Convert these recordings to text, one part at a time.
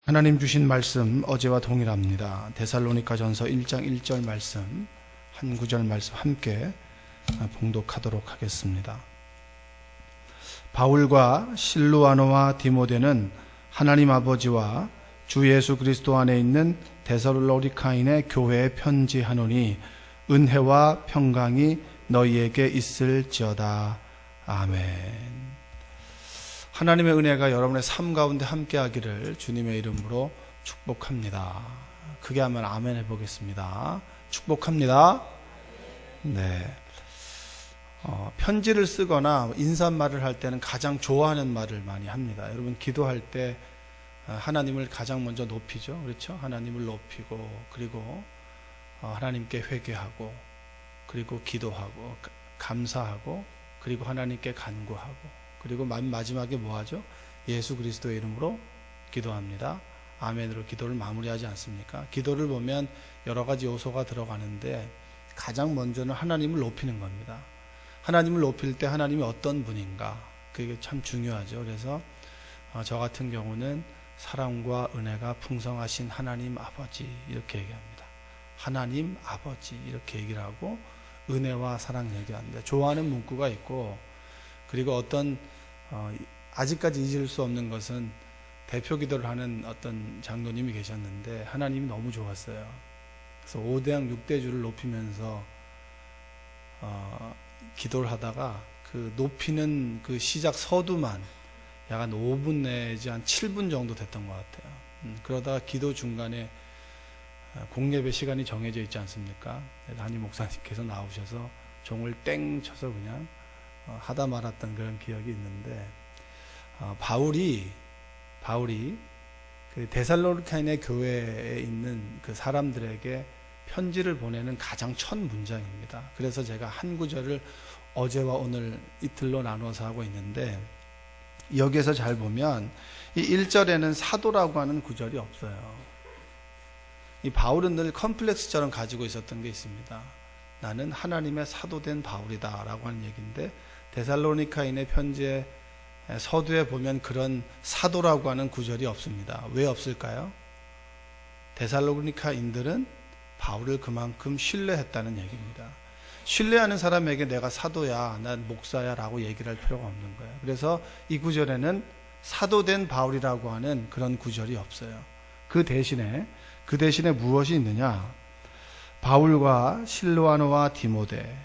하나님 주신 말씀 어제와 동일합니다. 데살로니가전서 1장 1절 말씀 한 구절 말씀 함께 봉독하도록 하겠습니다. 바울과 실루아노와 디모데는 하나님 아버지와 주 예수 그리스도 안에 있는 데살로니가인의 교회에 편지하노니 은혜와 평강이 너희에게 있을지어다. 아멘. 하나님의 은혜가 여러분의 삶 가운데 함께하기를 주님의 이름으로 축복합니다. 크게 하면 아멘 해보겠습니다. 축복합니다. 네. 편지를 쓰거나 인사말을 할 때는 가장 좋아하는 말을 많이 합니다. 여러분 기도할 때 하나님을 가장 먼저 높이죠. 그렇죠? 하나님을 높이고 그리고 하나님께 회개하고 그리고 기도하고 감사하고 그리고 하나님께 간구하고 그리고 마지막에 뭐하죠? 예수 그리스도의 이름으로 기도합니다. 아멘으로 기도를 마무리하지 않습니까? 기도를 보면 여러 가지 요소가 들어가는데 가장 먼저는 하나님을 높이는 겁니다. 하나님을 높일 때 하나님이 어떤 분인가 그게 참 중요하죠. 그래서 저 같은 경우는 사랑과 은혜가 풍성하신 하나님 아버지 이렇게 얘기합니다. 하나님 아버지 이렇게 얘기를 하고 은혜와 사랑 얘기합니다. 좋아하는 문구가 있고 그리고 어떤 아직까지 잊을 수 없는 것은 대표 기도를 하는 어떤 장로님이 계셨는데 하나님이 너무 좋았어요. 그래서 5대양 6대주를 높이면서 기도를 하다가 그 높이는 그 시작 서두만 약 한 5분 내지 한 7분 정도 됐던 것 같아요. 그러다가 기도 중간에 공예배 시간이 정해져 있지 않습니까? 담임 목사님께서 나오셔서 종을 땡 쳐서 그냥 하다 말았던 그런 기억이 있는데 바울이 그 데살로니가인의 교회에 있는 그 사람들에게 편지를 보내는 가장 첫 문장입니다. 그래서 제가 한 구절을 어제와 오늘 이틀로 나눠서 하고 있는데 여기에서 잘 보면 이 1절에는 사도라고 하는 구절이 없어요. 이 바울은 늘 컴플렉스처럼 가지고 있었던 게 있습니다. 나는 하나님의 사도된 바울이다 라고 하는 얘기인데 데살로니가인의 편지의 서두에 보면 그런 사도라고 하는 구절이 없습니다. 왜 없을까요? 데살로니가인들은 바울을 그만큼 신뢰했다는 얘기입니다. 신뢰하는 사람에게 내가 사도야, 난 목사야 라고 얘기를 할 필요가 없는 거예요. 그래서 이 구절에는 사도된 바울이라고 하는 그런 구절이 없어요. 그 대신에 무엇이 있느냐? 바울과 실루아노와 디모데,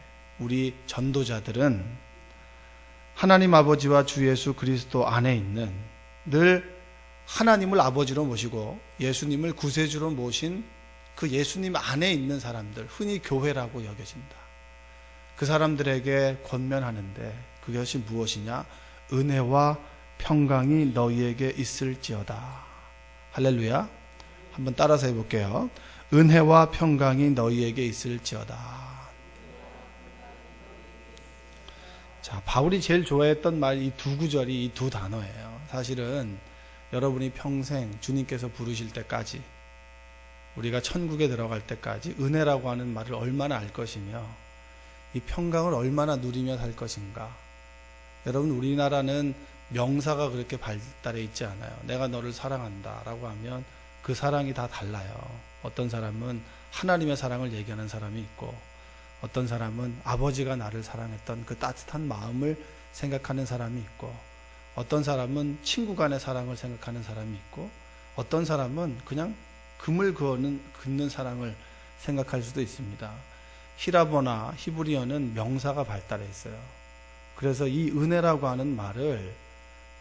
우리 전도자들은 하나님 아버지와 주 예수 그리스도 안에 있는 늘 하나님을 아버지로 모시고 예수님을 구세주로 모신 그 예수님 안에 있는 사람들, 흔히 교회라고 여겨진다. 그 사람들에게 권면하는데 그것이 무엇이냐? 은혜와 평강이 너희에게 있을지어다. 할렐루야. 한번 따라서 해볼게요. 은혜와 평강이 너희에게 있을지어다. 자, 바울이 제일 좋아했던 말 이 두 구절이 이 두 단어예요. 사실은 여러분이 평생 주님께서 부르실 때까지 우리가 천국에 들어갈 때까지 은혜라고 하는 말을 얼마나 알 것이며 이 평강을 얼마나 누리며 살 것인가. 여러분 우리나라는 명사가 그렇게 발달해 있지 않아요. 내가 너를 사랑한다 라고 하면 그 사랑이 다 달라요. 어떤 사람은 하나님의 사랑을 얘기하는 사람이 있고 어떤 사람은 아버지가 나를 사랑했던 그 따뜻한 마음을 생각하는 사람이 있고 어떤 사람은 친구 간의 사랑을 생각하는 사람이 있고 어떤 사람은 그냥 금을 긋는 사랑을 생각할 수도 있습니다. 히라보나 히브리어는 명사가 발달해 있어요. 그래서 이 은혜라고 하는 말을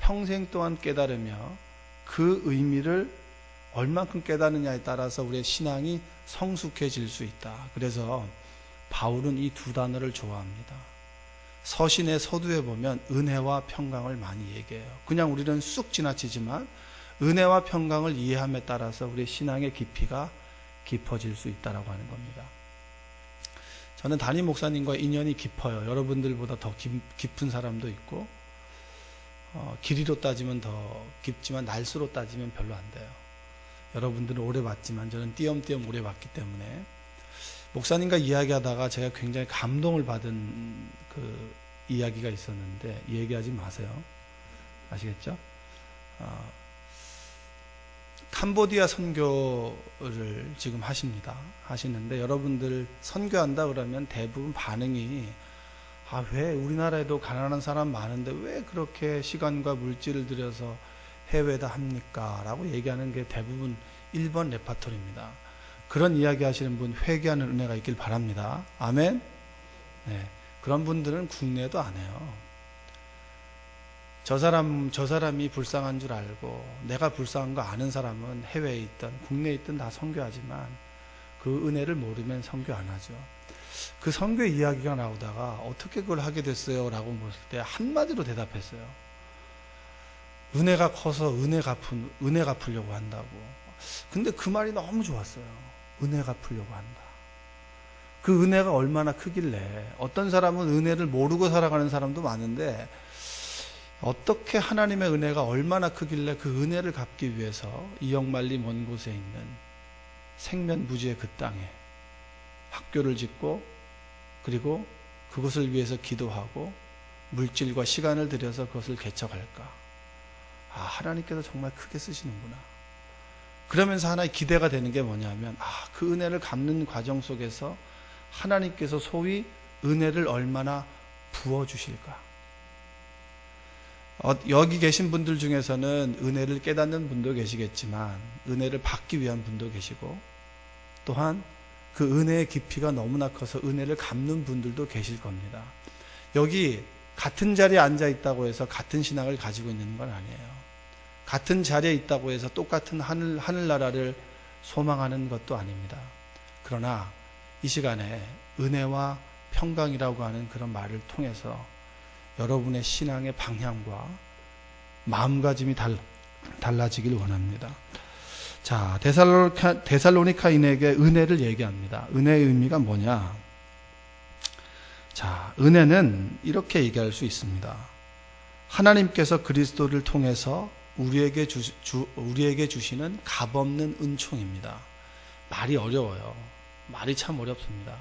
평생 동안 깨달으며 그 의미를 얼만큼 깨닫느냐에 따라서 우리의 신앙이 성숙해질 수 있다. 그래서 바울은 이 두 단어를 좋아합니다. 서신의 서두에 보면 은혜와 평강을 많이 얘기해요. 그냥 우리는 쑥 지나치지만 은혜와 평강을 이해함에 따라서 우리의 신앙의 깊이가 깊어질 수 있다라고 하는 겁니다. 저는 담임 목사님과 인연이 깊어요. 여러분들보다 더 깊은 사람도 있고 길이로 따지면 더 깊지만 날수로 따지면 별로 안 돼요. 여러분들은 오래 봤지만 저는 띄엄띄엄 오래 봤기 때문에 목사님과 이야기하다가 제가 굉장히 감동을 받은 그 이야기가 있었는데 얘기하지 마세요. 아시겠죠? 캄보디아 선교를 지금 하시는데 여러분들 선교한다 그러면 대부분 반응이 왜 우리나라에도 가난한 사람 많은데 왜 그렇게 시간과 물질을 들여서 해외에다 합니까? 라고 얘기하는 게 대부분 1번 레파토리입니다. 그런 이야기 하시는 분 회개하는 은혜가 있길 바랍니다. 아멘. 네, 그런 분들은 국내에도 안 해요. 저 사람이 불쌍한 줄 알고 내가 불쌍한 거 아는 사람은 해외에 있든 국내에 있든 다 선교하지만 그 은혜를 모르면 선교 안 하죠. 그 선교 이야기가 나오다가 어떻게 그걸 하게 됐어요? 라고 물었을 때 한마디로 대답했어요. 은혜가 커서 은혜 갚으려고 한다고. 근데 그 말이 너무 좋았어요. 은혜 갚으려고 한다. 그 은혜가 얼마나 크길래. 어떤 사람은 은혜를 모르고 살아가는 사람도 많은데 어떻게 하나님의 은혜가 얼마나 크길래 그 은혜를 갚기 위해서 이역만리 먼 곳에 있는 생면부지의 그 땅에 학교를 짓고 그리고 그것을 위해서 기도하고 물질과 시간을 들여서 그것을 개척할까. 하나님께서 정말 크게 쓰시는구나. 그러면서 하나의 기대가 되는 게 뭐냐면 그 은혜를 갚는 과정 속에서 하나님께서 소위 은혜를 얼마나 부어주실까. 여기 계신 분들 중에서는 은혜를 깨닫는 분도 계시겠지만 은혜를 받기 위한 분도 계시고 또한 그 은혜의 깊이가 너무나 커서 은혜를 갚는 분들도 계실 겁니다. 여기 같은 자리에 앉아 있다고 해서 같은 신앙을 가지고 있는 건 아니에요. 같은 자리에 있다고 해서 똑같은 하늘나라를 소망하는 것도 아닙니다. 그러나 이 시간에 은혜와 평강이라고 하는 그런 말을 통해서 여러분의 신앙의 방향과 마음가짐이 달라지길 원합니다. 자, 데살로니카인에게 은혜를 얘기합니다. 은혜의 의미가 뭐냐? 자, 은혜는 이렇게 얘기할 수 있습니다. 하나님께서 그리스도를 통해서 우리에게 주시는 값없는 은총입니다. 말이 어려워요. 말이 참 어렵습니다.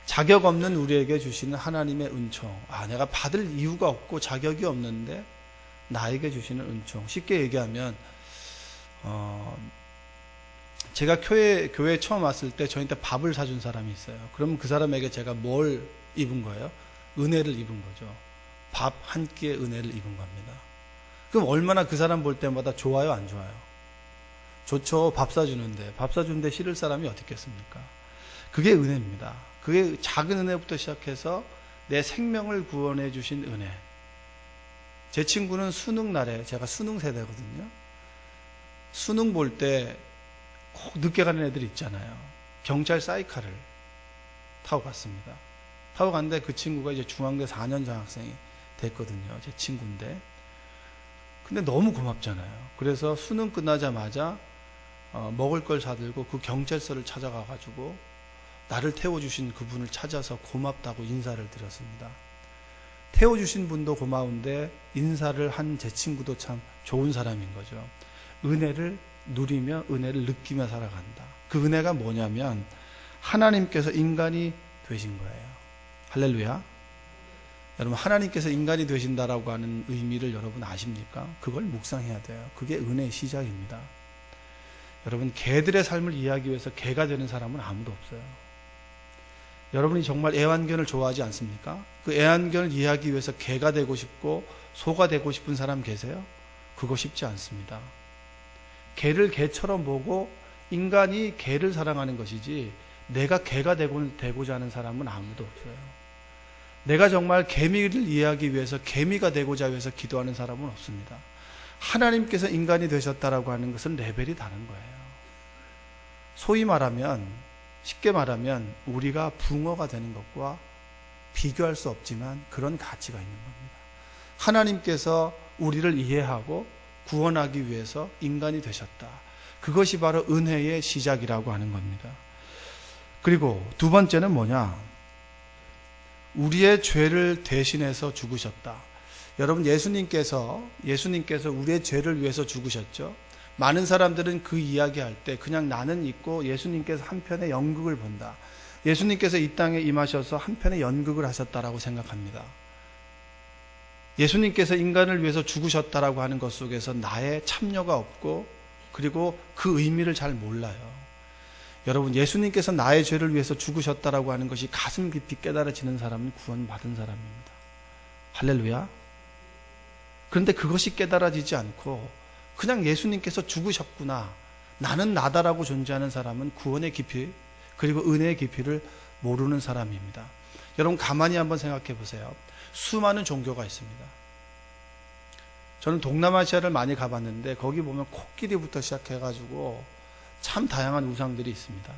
자격 없는 우리에게 주시는 하나님의 은총. 내가 받을 이유가 없고 자격이 없는데 나에게 주시는 은총. 쉽게 얘기하면 제가 교회에 처음 왔을 때 저한테 밥을 사준 사람이 있어요. 그러면 그 사람에게 제가 뭘 입은 거예요? 은혜를 입은 거죠. 밥 한 끼의 은혜를 입은 겁니다. 그럼 얼마나 그 사람 볼 때마다 좋아요, 안 좋아요? 좋죠. 밥 사주는데 싫을 사람이 어디 있겠습니까? 그게 은혜입니다. 그게 작은 은혜부터 시작해서 내 생명을 구원해 주신 은혜. 제 친구는 수능 날에, 제가 수능 세대거든요. 수능 볼 때 꼭 늦게 가는 애들 있잖아요. 경찰 사이카를 타고 갔습니다. 타고 갔는데 그 친구가 이제 중앙대 4년 장학생이 됐거든요. 제 친구인데. 근데 너무 고맙잖아요. 그래서 수능 끝나자마자 먹을 걸 사들고 그 경찰서를 찾아가가지고 나를 태워주신 그분을 찾아서 고맙다고 인사를 드렸습니다. 태워주신 분도 고마운데 인사를 한 제 친구도 참 좋은 사람인 거죠. 은혜를 누리며 은혜를 느끼며 살아간다. 그 은혜가 뭐냐면 하나님께서 인간이 되신 거예요. 할렐루야. 여러분, 하나님께서 인간이 되신다라고 하는 의미를 여러분 아십니까? 그걸 묵상해야 돼요. 그게 은혜의 시작입니다. 여러분, 개들의 삶을 이해하기 위해서 개가 되는 사람은 아무도 없어요. 여러분이 정말 애완견을 좋아하지 않습니까? 그 애완견을 이해하기 위해서 개가 되고 싶고 소가 되고 싶은 사람 계세요? 그거 쉽지 않습니다. 개를 개처럼 보고 인간이 개를 사랑하는 것이지 내가 개가 되고자 하는 사람은 아무도 없어요. 내가 정말 개미를 이해하기 위해서 개미가 되고자 해서 기도하는 사람은 없습니다. 하나님께서 인간이 되셨다라고 하는 것은 레벨이 다른 거예요. 소위 말하면, 쉽게 말하면 우리가 붕어가 되는 것과 비교할 수 없지만 그런 가치가 있는 겁니다. 하나님께서 우리를 이해하고 구원하기 위해서 인간이 되셨다. 그것이 바로 은혜의 시작이라고 하는 겁니다. 그리고 두 번째는 뭐냐? 우리의 죄를 대신해서 죽으셨다. 여러분, 예수님께서 우리의 죄를 위해서 죽으셨죠. 많은 사람들은 그 이야기할 때 그냥 나는 있고 예수님께서 한편의 연극을 본다. 예수님께서 이 땅에 임하셔서 한편의 연극을 하셨다라고 생각합니다. 예수님께서 인간을 위해서 죽으셨다라고 하는 것 속에서 나의 참여가 없고 그리고 그 의미를 잘 몰라요. 여러분, 예수님께서 나의 죄를 위해서 죽으셨다라고 하는 것이 가슴 깊이 깨달아지는 사람은 구원받은 사람입니다. 할렐루야. 그런데 그것이 깨달아지지 않고 그냥 예수님께서 죽으셨구나, 나는 나다라고 존재하는 사람은 구원의 깊이 그리고 은혜의 깊이를 모르는 사람입니다. 여러분, 가만히 한번 생각해 보세요. 수많은 종교가 있습니다. 저는 동남아시아를 많이 가봤는데 거기 보면 코끼리부터 시작해가지고 참 다양한 우상들이 있습니다.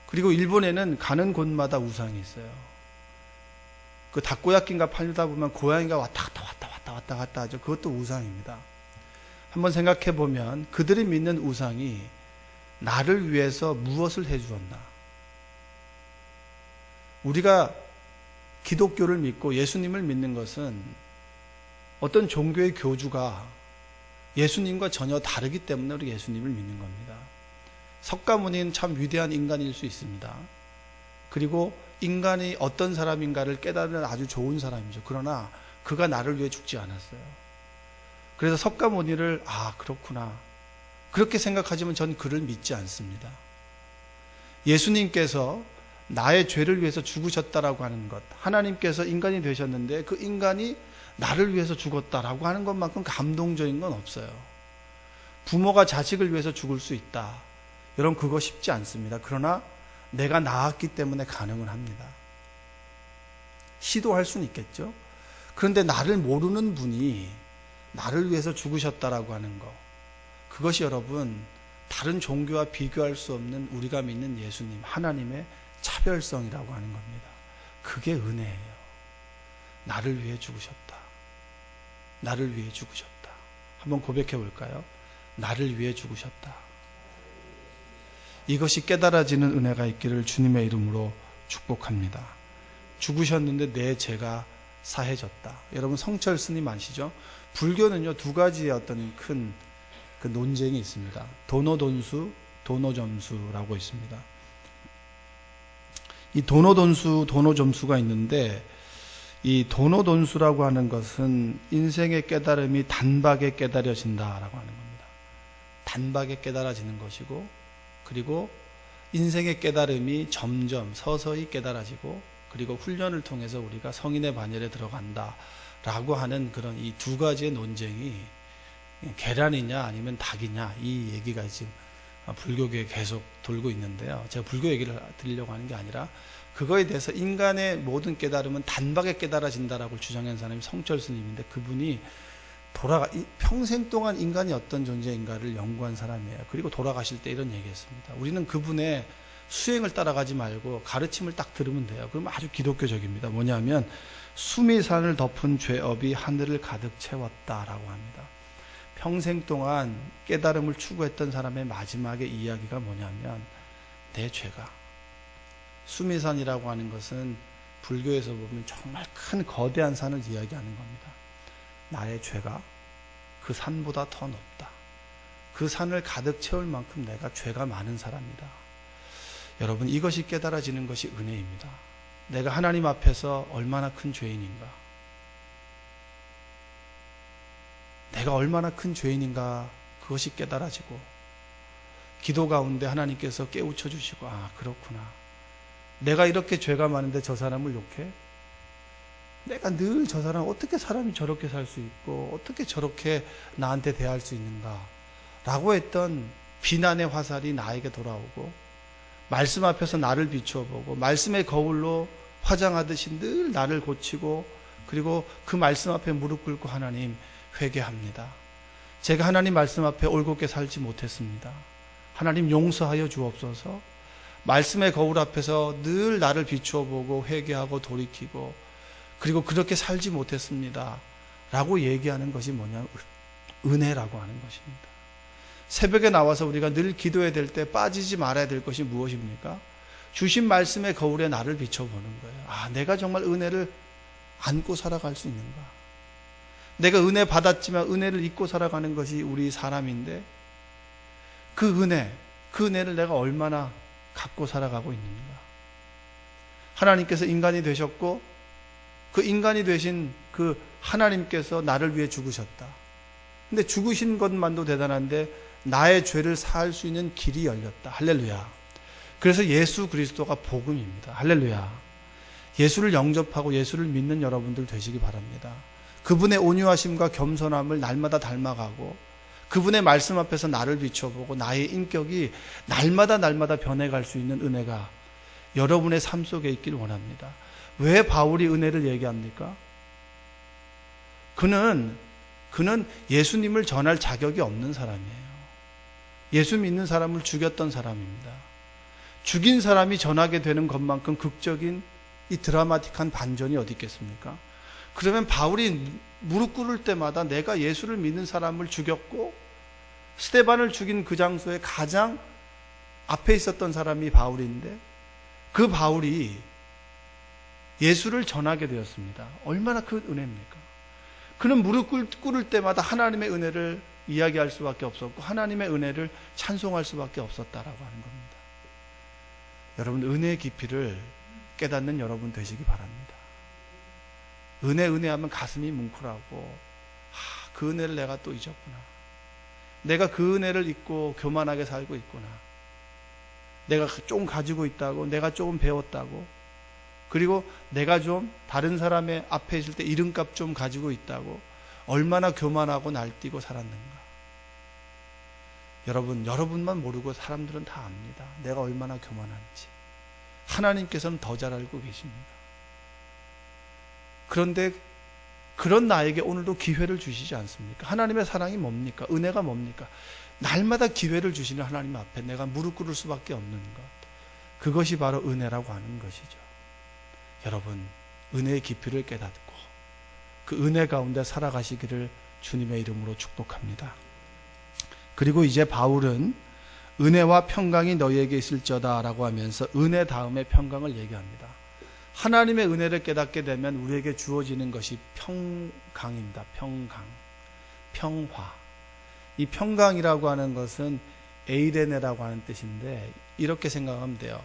그리고 일본에는 가는 곳마다 우상이 있어요. 그 닭고야끼인가 팔다 보면 고양이가 왔다 갔다 하죠. 그것도 우상입니다. 한번 생각해 보면 그들이 믿는 우상이 나를 위해서 무엇을 해주었나? 우리가 기독교를 믿고 예수님을 믿는 것은 어떤 종교의 교주가 예수님과 전혀 다르기 때문에 우리 예수님을 믿는 겁니다. 석가모니는 참 위대한 인간일 수 있습니다. 그리고 인간이 어떤 사람인가를 깨닫는 아주 좋은 사람이죠. 그러나 그가 나를 위해 죽지 않았어요. 그래서 석가모니를 그렇구나, 그렇게 생각하지만 전 그를 믿지 않습니다. 예수님께서 나의 죄를 위해서 죽으셨다라고 하는 것, 하나님께서 인간이 되셨는데 그 인간이 나를 위해서 죽었다라고 하는 것만큼 감동적인 건 없어요. 부모가 자식을 위해서 죽을 수 있다, 여러분, 그거 쉽지 않습니다. 그러나 내가 낳았기 때문에 가능은 합니다. 시도할 수는 있겠죠. 그런데 나를 모르는 분이 나를 위해서 죽으셨다라고 하는 것, 그것이 여러분 다른 종교와 비교할 수 없는 우리가 믿는 예수님, 하나님의 차별성이라고 하는 겁니다. 그게 은혜예요. 나를 위해 죽으셨다. 나를 위해 죽으셨다. 한번 고백해 볼까요? 나를 위해 죽으셨다. 이것이 깨달아지는 은혜가 있기를 주님의 이름으로 축복합니다. 죽으셨는데 내 죄가 사해졌다. 여러분, 성철 스님 아시죠? 불교는요, 두 가지의 어떤 큰 그 논쟁이 있습니다. 도노돈수, 도노점수라고 있습니다. 이 도노돈수, 도노점수가 있는데, 이 도노돈수라고 하는 것은 인생의 깨달음이 단박에 깨달아진다라고 하는 겁니다. 단박에 깨달아지는 것이고, 그리고 인생의 깨달음이 점점 서서히 깨달아지고, 그리고 훈련을 통해서 우리가 성인의 반열에 들어간다라고 하는 그런 이 두 가지의 논쟁이 계란이냐 아니면 닭이냐, 이 얘기가 지금 불교계에 계속 돌고 있는데요. 제가 불교 얘기를 드리려고 하는 게 아니라 그거에 대해서 인간의 모든 깨달음은 단박에 깨달아진다라고 주장한 사람이 성철 스님인데, 그분이 평생 동안 인간이 어떤 존재인가를 연구한 사람이에요. 그리고 돌아가실 때 이런 얘기했습니다. 우리는 그분의 수행을 따라가지 말고 가르침을 딱 들으면 돼요. 그러면 아주 기독교적입니다. 뭐냐면 수미산을 덮은 죄업이 하늘을 가득 채웠다라고 합니다. 평생 동안 깨달음을 추구했던 사람의 마지막의 이야기가 뭐냐면 내 죄가, 수미산이라고 하는 것은 불교에서 보면 정말 큰 거대한 산을 이야기하는 겁니다. 나의 죄가 그 산보다 더 높다. 그 산을 가득 채울 만큼 내가 죄가 많은 사람이다. 여러분, 이것이 깨달아지는 것이 은혜입니다. 내가 하나님 앞에서 얼마나 큰 죄인인가, 내가 얼마나 큰 죄인인가, 그것이 깨달아지고 기도 가운데 하나님께서 깨우쳐 주시고, 그렇구나, 내가 이렇게 죄가 많은데 저 사람을 욕해? 내가 늘 저 사람 어떻게 사람이 저렇게 살 수 있고 어떻게 저렇게 나한테 대할 수 있는가 라고 했던 비난의 화살이 나에게 돌아오고, 말씀 앞에서 나를 비추어 보고 말씀의 거울로 화장하듯이 늘 나를 고치고, 그리고 그 말씀 앞에 무릎 꿇고 하나님 회개합니다. 제가 하나님 말씀 앞에 올곧게 살지 못했습니다. 하나님 용서하여 주옵소서. 말씀의 거울 앞에서 늘 나를 비추어 보고 회개하고 돌이키고, 그리고 그렇게 살지 못했습니다 라고 얘기하는 것이 뭐냐면 은혜라고 하는 것입니다. 새벽에 나와서 우리가 늘 기도해야 될 때 빠지지 말아야 될 것이 무엇입니까? 주신 말씀의 거울에 나를 비춰보는 거예요. 내가 정말 은혜를 안고 살아갈 수 있는가? 내가 은혜 받았지만 은혜를 잊고 살아가는 것이 우리 사람인데, 그 은혜를 내가 얼마나 갖고 살아가고 있는가? 하나님께서 인간이 되셨고 그 인간이 되신 그 하나님께서 나를 위해 죽으셨다. 근데 죽으신 것만도 대단한데 나의 죄를 사할 수 있는 길이 열렸다. 할렐루야. 그래서 예수 그리스도가 복음입니다. 할렐루야. 예수를 영접하고 예수를 믿는 여러분들 되시기 바랍니다. 그분의 온유하심과 겸손함을 날마다 닮아가고 그분의 말씀 앞에서 나를 비춰보고 나의 인격이 날마다 변해갈 수 있는 은혜가 여러분의 삶 속에 있길 원합니다. 왜 바울이 은혜를 얘기합니까? 그는 예수님을 전할 자격이 없는 사람이에요. 예수 믿는 사람을 죽였던 사람입니다. 죽인 사람이 전하게 되는 것만큼 극적인 이 드라마틱한 반전이 어디 있겠습니까? 그러면 바울이 무릎 꿇을 때마다 내가 예수를 믿는 사람을 죽였고 스데반을 죽인 그 장소에 가장 앞에 있었던 사람이 바울인데 그 바울이 예수를 전하게 되었습니다. 얼마나 큰 은혜입니까? 그는 무릎 꿇을 때마다 하나님의 은혜를 이야기할 수밖에 없었고 하나님의 은혜를 찬송할 수밖에 없었다라고 하는 겁니다. 여러분, 은혜의 깊이를 깨닫는 여러분 되시기 바랍니다. 은혜 하면 가슴이 뭉클하고 그 은혜를 내가 또 잊었구나. 내가 그 은혜를 잊고 교만하게 살고 있구나. 내가 좀 가지고 있다고, 내가 조금 배웠다고, 그리고 내가 좀 다른 사람의 앞에 있을 때 이름값 좀 가지고 있다고 얼마나 교만하고 날뛰고 살았는가. 여러분만 모르고 사람들은 다 압니다. 내가 얼마나 교만한지. 하나님께서는 더 잘 알고 계십니다. 그런데 그런 나에게 오늘도 기회를 주시지 않습니까? 하나님의 사랑이 뭡니까? 은혜가 뭡니까? 날마다 기회를 주시는 하나님 앞에 내가 무릎 꿇을 수밖에 없는 것. 그것이 바로 은혜라고 하는 것이죠. 여러분, 은혜의 깊이를 깨닫고 그 은혜 가운데 살아가시기를 주님의 이름으로 축복합니다. 그리고 이제 바울은 은혜와 평강이 너희에게 있을저다 라고 하면서 은혜 다음에 평강을 얘기합니다. 하나님의 은혜를 깨닫게 되면 우리에게 주어지는 것이 평강입니다. 평화. 이 평강이라고 하는 것은 에이레네라고 하는 뜻인데 이렇게 생각하면 돼요.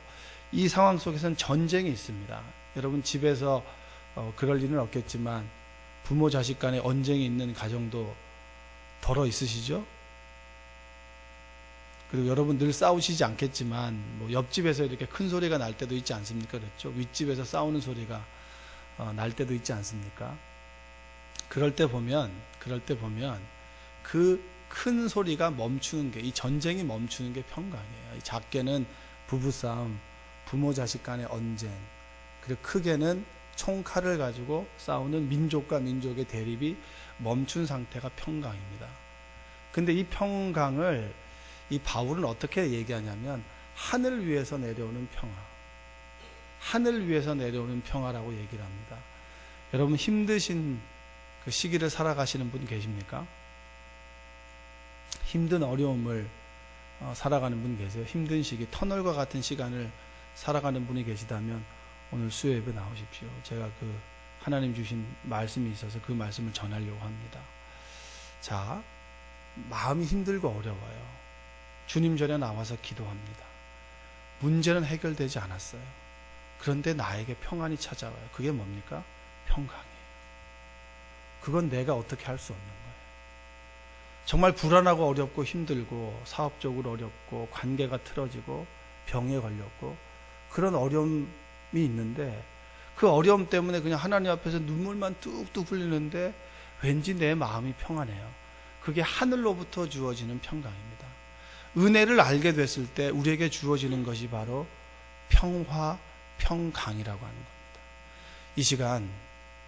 이 상황 속에서는 전쟁이 있습니다. 여러분 집에서 그럴 일은 없겠지만 부모 자식 간에 언쟁이 있는 가정도 덜어 있으시죠? 그리고 여러분 늘 싸우시지 않겠지만 뭐 옆집에서 이렇게 큰 소리가 날 때도 있지 않습니까? 그렇죠? 윗집에서 싸우는 소리가 날 때도 있지 않습니까? 그럴 때 보면 그 큰 소리가 멈추는 게, 이 전쟁이 멈추는 게 평강이에요. 작게는 부부싸움, 부모 자식 간의 언쟁, 그리고 크게는 총칼을 가지고 싸우는 민족과 민족의 대립이 멈춘 상태가 평강입니다. 근데 이 평강을 이 바울은 어떻게 얘기하냐면 하늘 위에서 내려오는 평화, 하늘 위에서 내려오는 평화라고 얘기를 합니다. 여러분 힘드신 그 시기를 살아가시는 분 계십니까? 힘든 어려움을 살아가는 분 계세요? 힘든 시기, 터널과 같은 시간을 살아가는 분이 계시다면 오늘 수요 예배 나오십시오. 제가 그 하나님 주신 말씀이 있어서 그 말씀을 전하려고 합니다. 자, 마음이 힘들고 어려워요. 주님 전에 나와서 기도합니다. 문제는 해결되지 않았어요. 그런데 나에게 평안이 찾아와요. 그게 뭡니까? 평강이에요. 그건 내가 어떻게 할 수 없는 거예요. 정말 불안하고 어렵고 힘들고 사업적으로 어렵고 관계가 틀어지고 병에 걸렸고 그런 어려움이 있는데 그 어려움 때문에 그냥 하나님 앞에서 눈물만 뚝뚝 흘리는데 왠지 내 마음이 평안해요. 그게 하늘로부터 주어지는 평강입니다. 은혜를 알게 됐을 때 우리에게 주어지는 것이 바로 평화, 평강이라고 하는 겁니다. 이 시간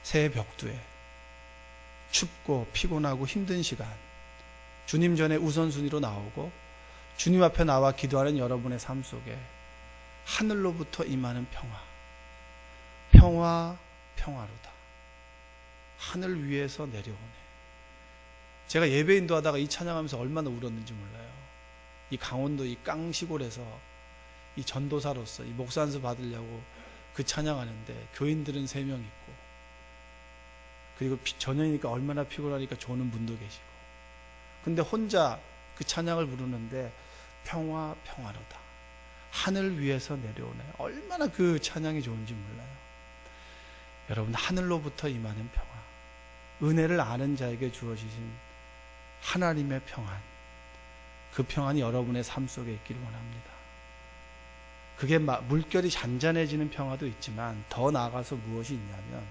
새해 벽두에 춥고 피곤하고 힘든 시간 주님 전에 우선순위로 나오고 주님 앞에 나와 기도하는 여러분의 삶 속에 하늘로부터 임하는 평화로다. 하늘 위에서 내려오네. 제가 예배 인도하다가 이 찬양하면서 얼마나 울었는지 몰라요. 이 강원도 이 깡시골에서 이 전도사로서 이 목사 안수 받으려고 그 찬양하는데 교인들은 3명 있고 그리고 저녁이니까 얼마나 피곤하니까 조는 분도 계시고 근데 혼자 그 찬양을 부르는데 평화로다. 하늘 위에서 내려오네. 얼마나 그 찬양이 좋은지 몰라요. 여러분 하늘로부터 임하는 평화, 은혜를 아는 자에게 주어지신 하나님의 평안, 그 평안이 여러분의 삶 속에 있기를 원합니다. 그게 물결이 잔잔해지는 평화도 있지만 더 나아가서 무엇이 있냐면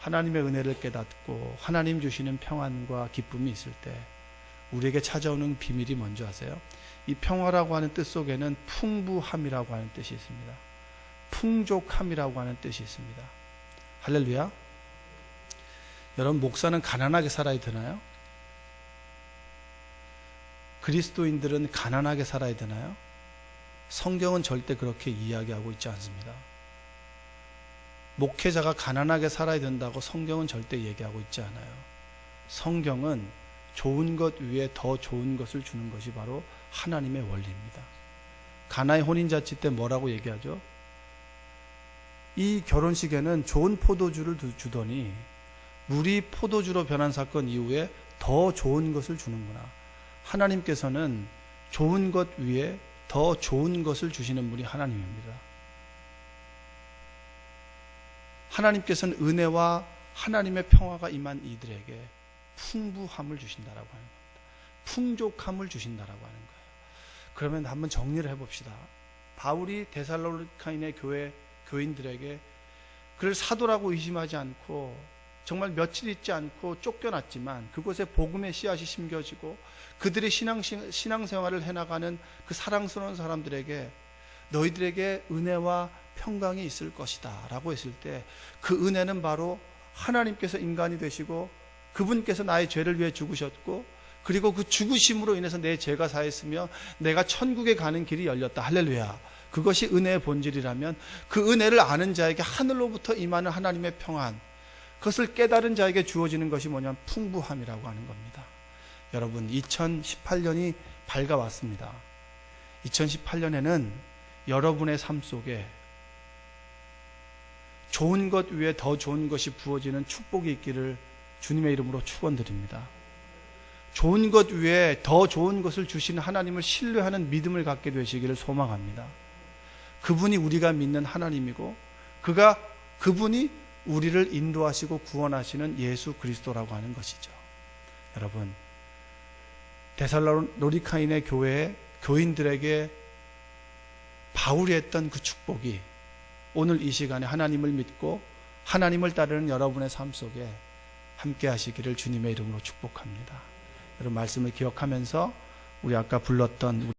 하나님의 은혜를 깨닫고 하나님 주시는 평안과 기쁨이 있을 때 우리에게 찾아오는 비밀이 뭔지 아세요? 이 평화라고 하는 뜻 속에는 풍부함이라고 하는 뜻이 있습니다. 풍족함이라고 하는 뜻이 있습니다. 할렐루야. 여러분, 목사는 가난하게 살아야 되나요? 그리스도인들은 가난하게 살아야 되나요? 성경은 절대 그렇게 이야기하고 있지 않습니다. 목회자가 가난하게 살아야 된다고 성경은 절대 얘기하고 있지 않아요. 성경은 좋은 것 위에 더 좋은 것을 주는 것이 바로 하나님의 원리입니다. 가나의 혼인잔치 때 뭐라고 얘기하죠? 이 결혼식에는 좋은 포도주를 주더니 물이 포도주로 변한 사건 이후에 더 좋은 것을 주는구나. 하나님께서는 좋은 것 위에 더 좋은 것을 주시는 분이 하나님입니다. 하나님께서는 은혜와 하나님의 평화가 임한 이들에게 풍부함을 주신다라고 하는 겁니다. 풍족함을 주신다라고 하는 거예요. 그러면 한번 정리를 해봅시다. 바울이 데살로니가인의 교인들에게 그를 사도라고 의심하지 않고 정말 며칠 있지 않고 쫓겨났지만 그곳에 복음의 씨앗이 심겨지고 그들의 신앙생활을 해나가는 그 사랑스러운 사람들에게 너희들에게 은혜와 평강이 있을 것이다 라고 했을 때 그 은혜는 바로 하나님께서 인간이 되시고 그분께서 나의 죄를 위해 죽으셨고 그리고 그 죽으심으로 인해서 내 죄가 사했으며 내가 천국에 가는 길이 열렸다. 할렐루야. 그것이 은혜의 본질이라면 그 은혜를 아는 자에게 하늘로부터 임하는 하나님의 평안, 그것을 깨달은 자에게 주어지는 것이 뭐냐면 풍부함이라고 하는 겁니다. 여러분, 2018년이 밝아왔습니다. 2018년에는 여러분의 삶 속에 좋은 것 위에 더 좋은 것이 부어지는 축복이 있기를 주님의 이름으로 축원드립니다. 좋은 것 위에 더 좋은 것을 주시는 하나님을 신뢰하는 믿음을 갖게 되시기를 소망합니다. 그분이 우리가 믿는 하나님이고 그분이 우리를 인도하시고 구원하시는 예수 그리스도라고 하는 것이죠. 여러분, 데살로니가인의 교회의 교인들에게 바울이 했던 그 축복이 오늘 이 시간에 하나님을 믿고 하나님을 따르는 여러분의 삶 속에 함께 하시기를 주님의 이름으로 축복합니다. 여러분, 말씀을 기억하면서 우리 아까 불렀던